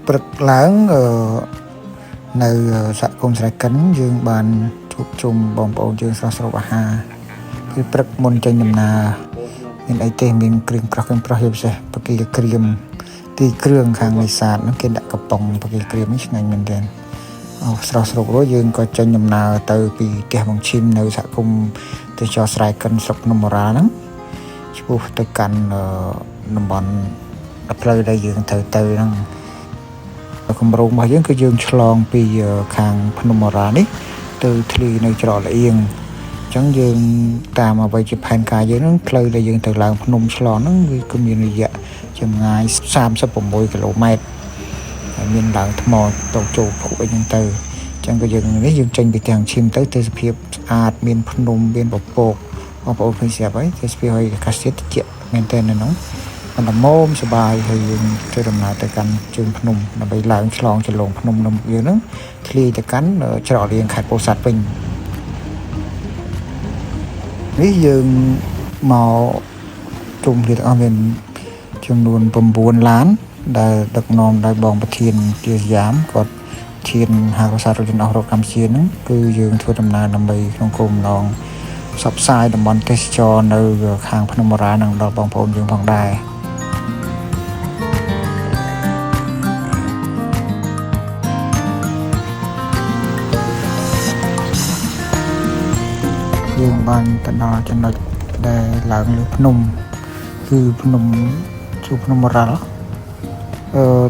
ព្រឹកឡើងនៅសហគមន៍ស្រែកិនយើងបានជួបជុំបងប្អូនយើងស្រស់ស្រូបអាហារគឺព្រឹកមុនចេញដំណើរមានអីទេមានគ្រឿងក្រោះជាពិសេសបកាយក្រៀមទីគ្រឿងខាងនេសាទហ្នឹងគេដាក់កំប៉ុងបកាយក្រៀមនេះឆ្ងាញ់មែនទែនស្រស់ស្រូបរួចយើងក៏ចេញដំណើរទៅពីផ្ទះបងឈីមនៅសហគមន៍ទៅចោស្រែកិនស្រុកភ្នំមរ៉ាហ្នឹងឆ្ពោះទៅកាន់តំបន់ផ្លូវដែលយើងទៅហ្នឹងគម្រោងរបស់យើងគឺយើងឆ្លងពីខាងភ្នំមរ៉ានេះទៅធ្លាយនៅច្រកល្អៀងអញ្ចឹងយើងតាមអ្វីជាផែនការយើងហ្នឹងផ្លូវដែលយើងទៅឡើងភ្នំឆ្លងហ្នឹងគឺមានរយៈចម្ងាយ36គីឡូម៉ែត្រហើយមានឡើងថ្មទៅចូលភក់អីហ្នឹងទៅអញ្ចឹងក៏យើងនេះយើងចេញពីទាំងឈាមទៅទេសភាពស្អាតមានភ្នំមានពពកបងប្អូនឃើញស្រាប់ហើយទេសភាពឲ្យអាកាសធាតុត្រជាក់មែនទែននៅហ្នឹងដំណមសបាយហើយយើងធ្វើដំណើរទៅកាន់ជើងភ្នំដើម្បីឡើងឆ្លងចលងភ្នំនឹងយើងហ្នឹងធ្លាយទៅកាន់ច្រករៀងខេត្តពោធិ៍សាត់វិញនេះយើងមកជុំគ្នាទាំងអស់មានចំនួន9ឡានដែលដឹកនាំដោយបងប្រធានជាសយាមគាត់ធានហាកសាស្ត្ររចនារកកម្ពុជាហ្នឹងគឺយើងធ្វើដំណើរដើម្បីក្នុងគោលបំណងផ្សព្វផ្សាយតំបន់ទេសចរនៅខាងភ្នំមរ៉ានឹងដល់បងប្អូនយើងផងដែរយើងបានទៅដល់ចំណុចដែលឡើងលើភ្នំគឺភ្នំជួរភ្នំមរ៉ាល់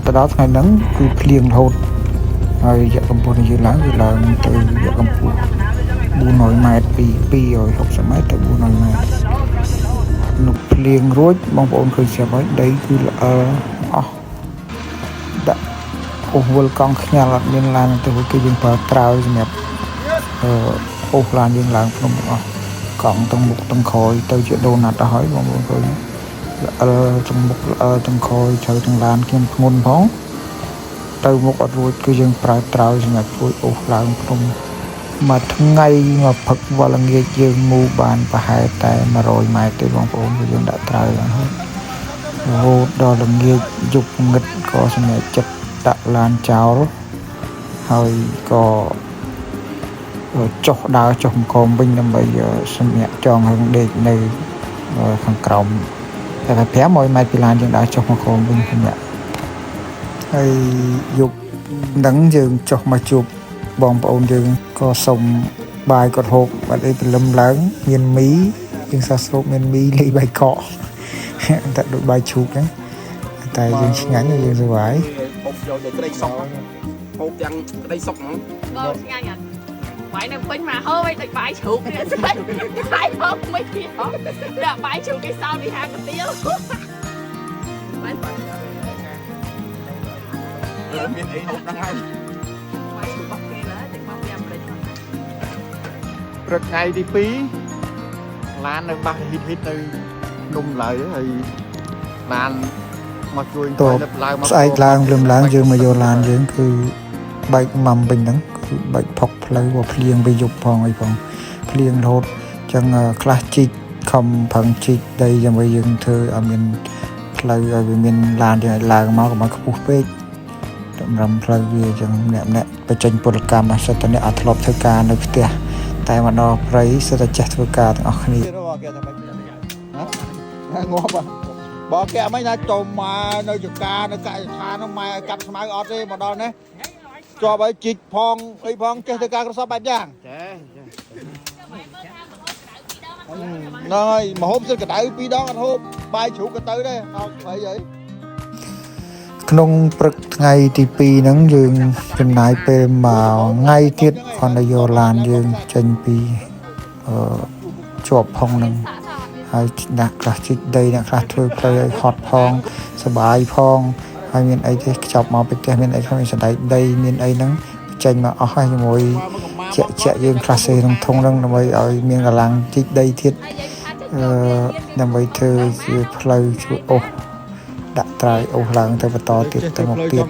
ទៅដល់ថ្ងៃហ្នឹងគឺភ្លៀងរហូតហើយរយៈកម្ពស់នៃយើងឡើងគឺឡើងទៅរយៈកម្ពស់400ម៉ែត្រពី260ម៉ែត្រទៅ400ម៉ែត្រនោះភ្លៀងរួចបងប្អូនឃើញស្រាប់ហើយដីគឺល្អិលអស់ដាក់អូសវល់កង់ខ្ញាល់អត់មានឡានទៅគឺយើងប្រើត្រើយសម្រាប់អូសឡានយើងឡើងភ្នំទាំងអស់កង់ទាំងមុខទាំងក្រោយទៅជាដូណាត់ទៅហើយបងប្អូនឃើញល្អិលទាំងមុខល្អិលទាំងក្រោយត្រូវទាំងឡានខ្ញុំធ្ងន់ផងទៅមុខអត់រួចគឺយើងប្រើត្រើយសម្រាប់ជួយអូសឡើងភ្នំមួយថ្ងៃមកផឹកវល់ល្ងាចយើងមូបានប្រហែលតែ100ម៉ែត្រទេបងប្អូនគឺយើងដាក់ត្រើយឡើងហើយរហូតដល់ល្ងាចយប់ងឹតក៏សម្រាប់ចិត្តដាក់ឡានចោលហើយក៏ចុះដើរចុះអង្គមវិញដើម្បីសម្រាប់ចងរឿងដេកនៅខាងក្រោមតែ500ម៉ែត្រពីឡានយើងដើរចុះអង្គមវិញសម្រាប់ហើយយប់ហ្នឹងយើងចុះមកជួបបងប្អូនយើងក៏សុំបាយគាត់ហូបបាត់អីព្រលឹមឡើងមានមីយើងសោះស្រូបមានមីលីបាយកកតែដូចបាយឈូកហ្នឹងតែយើងឆ្ងាញ់យើងស្វាយហូបយកទៅក្តីសុកហូបទាំងក្តីសុកហ្មងបងឆ្ងាញ់អត់បាយនៅពេញមកហើវិញដូចបាយជ្រូកនេះស្អីបាយហូបមិនទៀតដាក់បាយជ្រូកគេសោតវិហារកាទៀលបាយបាត់មានអីហូបហ្នឹងហើយបាយជ្រូករបស់គេឡើយតែមកញ៉ាំព្រឹកព្រឹកថ្ងៃទី2ឡាននៅបាសហ៊ីតទៅនំឡើយហើយឡានមកជួយទៅឡើងមកស្អែកឡើងលឹមឡើងយើងមកយកឡានយើងគឺបែកម៉ាំវិញហ្នឹងគឺបែកផុកផ្លូវមកភ្លៀងទៅយប់ផងអីផងភ្លៀងរហូតចឹងខ្លះជីកខំផឹងជីកដីដើម្បីយើងធ្វើឲ្យមានផ្លូវឲ្យវាមានឡានយើងឲ្យឡើងមកកុំឲ្យខ្ពស់ពេកតម្រឹមផ្លូវវាចឹងអ្នកបញ្ចេញពលកម្មសិតតែអ្នកអត់ធ្លាប់ធ្វើការនៅផ្ទះតែមកដល់ព្រៃសិតតែចេះធ្វើការទាំងអស់គ្នាងាប់បើគេមិនថាចូលមកនៅចការនៅកសិដ្ឋាននោះម៉ែកាប់ស្មៅអត់ទេមកដល់នេះជាប់ឲ្យជីកផងអីផងចេះធ្វើការក្រសបបែបយ៉ាងចាហ្នឹងហើយមកហូបសិតកដៅ2ដងអត់ហូបបាយជ្រូកក៏ទៅដែរអត់ស្អីហីក្នុងព្រឹកថ្ងៃទី2ហ្នឹងយើងចំណាយពេលមួយថ្ងៃទៀតគាត់ទៅយកឡានយើងចេញពីជាប់ផងហ្នឹងហើយអ្នកខ្លះជីកដីអ្នកខ្លះធ្វើផ្លូវឲ្យហត់ផងសបាយផងហើយមានអីទេខ្ចប់មកពីផ្ទះមានអីខ្លះមានសណ្ដែកដីមានអីហ្នឹងចេញមកអស់ហើយជាមួយជាក់យើងខ្លះសេក្នុងធុងហ្នឹងដើម្បីឲ្យមានកម្លាំងជីកដីទៀតដើម្បីធ្វើជាផ្លូវជួយអូសដាក់ត្រើយអូសឡើងទៅបន្តទៀតទៅមុខទៀត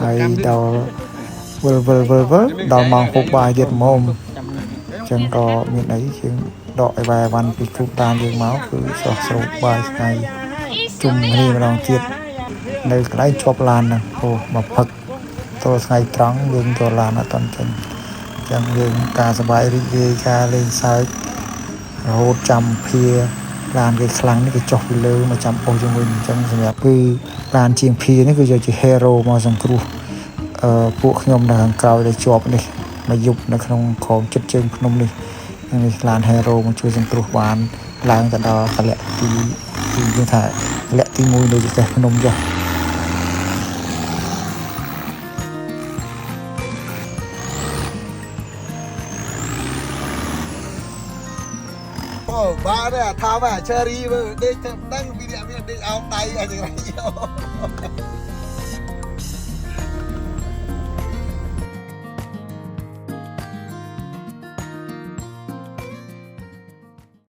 ហើយដល់វិលដល់ម៉ោងហូបបាយទៀតហ្មងអញ្ចឹងក៏មានអីយើងដកអីវ៉ាវ៉ាន់ពីគ្រូតាយើងមកគឺស្រស់ស្រូបបាយថ្ងៃជុំគ្នាម្ដងទៀត នៅកន្លែងជាប់ឡានហ្នឹងអូមកផឹកចូលថ្ងៃត្រង់យើងចូលឡានអត់តន់ចេញចឹងយើងការសប្បាយរីករាយការលេងសើចរហូតចាំភាឡានគេខ្លាំងនេះគេចុះពីលើមកចាំប៉ុស្តិ៍យើងវិញអញ្ចឹងសម្រាប់គឺឡានជាងភានេះគឺជា hero មកសង្គ្រោះពួកខ្ញុំនៅខាងក្រោយដែលជាប់នេះមកយប់នៅក្នុងក្រោមចិត្តជើងភ្នំនេះនេះឡាន hero មកជួយសង្គ្រោះបានឡើងទៅដល់កលៈទីយើងថាកលៈទី1នៅជាកេះភ្នំចុះអូបាទថាមក cherry មើលដេកទៅដឹងពីអ្នកមានដេកអោបដៃអីចឹង